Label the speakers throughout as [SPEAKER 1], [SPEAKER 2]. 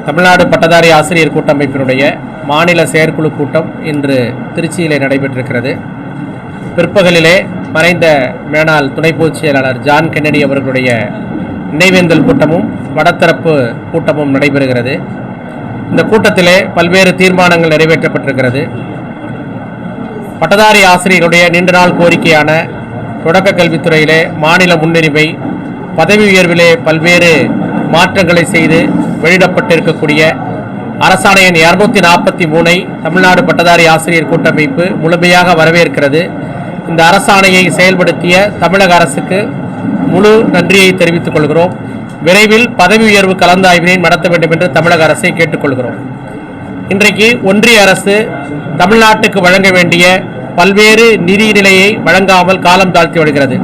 [SPEAKER 1] தமிழ்நாடு பட்டதாரி ஆசிரியர் கூட்டமைப்பினுடைய மாநில செயற்குழு கூட்டம் இன்று திருச்சியிலே நடைபெற்றிருக்கிறது. பிற்பகலிலே மறைந்த மேனாள் துணை பொதுச் செயலாளர் ஜான் கென்னடி அவர்களுடைய நினைவேந்தல் கூட்டமும் வடதரப்பு கூட்டமும் நடைபெறுகிறது. இந்த கூட்டத்திலே பல்வேறு தீர்மானங்கள் நிறைவேற்றப்பட்டிருக்கிறது. பட்டதாரி ஆசிரியர்களுடைய நீண்ட நாள் கோரிக்கையான தொடக்க கல்வித்துறையிலே மாநில முன்னுரிமை, பதவி உயர்விலே பல்வேறு மாற்றங்களை செய்து வெளியிடப்பட்டிருக்கக்கூடிய அரசாணை எண் 243 தமிழ்நாடு பட்டதாரி ஆசிரியர் கூட்டமைப்பு முழுமையாக வரவேற்கிறது. இந்த அரசாணையை செயல்படுத்திய தமிழக அரசுக்கு முழு நன்றியை தெரிவித்துக் கொள்கிறோம். விரைவில் பதவி உயர்வு கலந்தாய்வினை நடத்த வேண்டும் என்று தமிழக அரசை கேட்டுக்கொள்கிறோம். இன்றைக்கு ஒன்றிய அரசு தமிழ்நாட்டுக்கு வழங்க வேண்டிய பல்வேறு நிதி நிலையை வழங்காமல் காலம் தாழ்த்தி வருகிறது.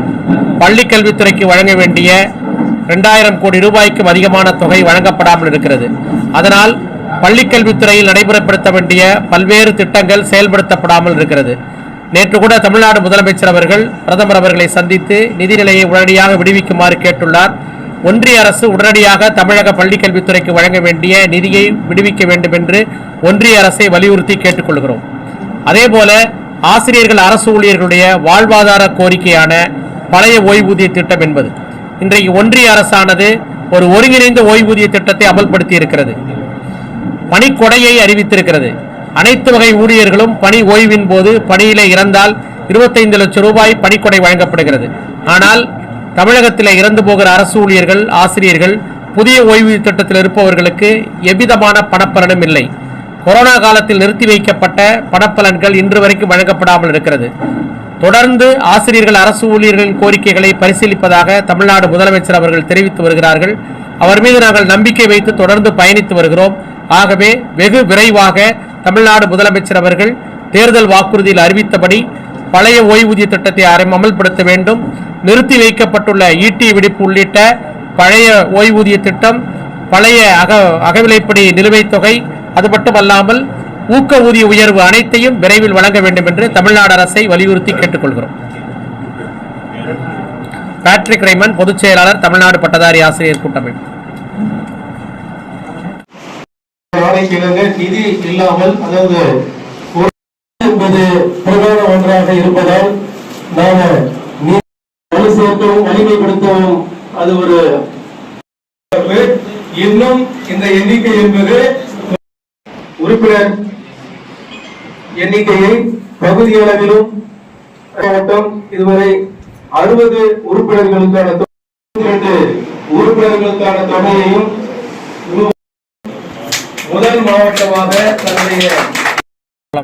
[SPEAKER 1] பள்ளிக்கல்வித்துறைக்கு வழங்க வேண்டிய 2000 கோடி ரூபாய்க்கும் அதிகமான தொகை வழங்கப்படாமல் இருக்கிறது. அதனால் பள்ளிக்கல்வித்துறையில் நடைமுறைப்படுத்த வேண்டிய பல்வேறு திட்டங்கள் செயல்படுத்தப்படாமல் இருக்கிறது. நேற்று கூட தமிழ்நாடு முதலமைச்சர் அவர்கள் பிரதமர் அவர்களை சந்தித்து நிதிநிலையை உடனடியாக விடுவிக்குமாறு கேட்டுள்ளார். ஒன்றிய அரசு உடனடியாக தமிழக பள்ளிக்கல்வித்துறைக்கு வழங்க வேண்டிய நிதியை விடுவிக்க வேண்டும் என்று ஒன்றிய அரசை வலியுறுத்தி கேட்டுக்கொள்கிறோம். அதேபோல ஆசிரியர்கள், அரசு ஊழியர்களுடைய வாழ்வாதார கோரிக்கையான பழைய ஓய்வூதிய திட்டம் என்பது இன்றைக்கு ஒன்றிய அரசானது ஒரு ஒருங்கிணைந்த ஓய்வூதிய திட்டத்தை அமல்படுத்தி இருக்கிறது. பணிக்கொடையை அறிவித்திருக்கிறது. அனைத்து வகை ஊழியர்களும் பணி ஓய்வின் போது பணியிலே இறந்தால் 25 லட்சம் ரூபாய் பணிக்கொடை வழங்கப்படுகிறது. ஆனால் தமிழகத்தில் இறந்து போகிற அரசு ஊழியர்கள், ஆசிரியர்கள் புதிய ஓய்வூதிய திட்டத்தில் இருப்பவர்களுக்கு எவ்விதமான பணப்பலனும் இல்லை. கொரோனா காலத்தில் நிறுத்தி வைக்கப்பட்ட பணப்பலன்கள் இன்று வரைக்கும் வழங்கப்படாமல் இருக்கிறது. தொடர்ந்து ஆசிரியர்கள், அரசு ஊழியர்களின் கோரிக்கைகளை பரிசீலிப்பதாக தமிழ்நாடு முதலமைச்சர் அவர்கள் தெரிவித்து வருகிறார்கள். அவர் மீது நாங்கள் நம்பிக்கை வைத்து தொடர்ந்து பயணித்து வருகிறோம். ஆகவே வெகு விரைவாக தமிழ்நாடு முதலமைச்சர் அவர்கள் தேர்தல் வாக்குறுதியில் அறிவித்தபடி பழைய ஓய்வூதிய திட்டத்தை அமல்படுத்த வேண்டும். நிறுத்தி வைக்கப்பட்டுள்ள ஈட்டி விடுப்பு உள்ளிட்ட பழைய ஓய்வூதிய திட்டம், பழைய அகவிலைப்படி நிலுவைத் தொகை, அது மட்டுமல்லாமல் ஊக்க ஊதிய உயர்வு அனைத்தையும் விரைவில் வழங்க வேண்டும் என்று தமிழ்நாடு அரசை வலியுறுத்தி கேட்டுக்கொள்கிறோம். பேட்ரிக் ரைமன், பொதுச் செயலாளர், தமிழ்நாடு பட்டதாரி ஆசிரியர் கூட்டமைப்பு.
[SPEAKER 2] நிதி இல்லாமல், அதாவது என்பது பிரதான ஒன்றாக இருப்பதால் நாம வலு சேர்க்கவும் வலிமைப்படுத்தவும் அது ஒரு இன்னும் இந்த எண்ணிக்கை என்பது உறுப்பினர் எண்ணிக்கையை பகுதி அளவிலும் இதுவரை 60 உறுப்பினர்களுக்கான தொகையையும் முதல் மாவட்டமாக தன்னுடைய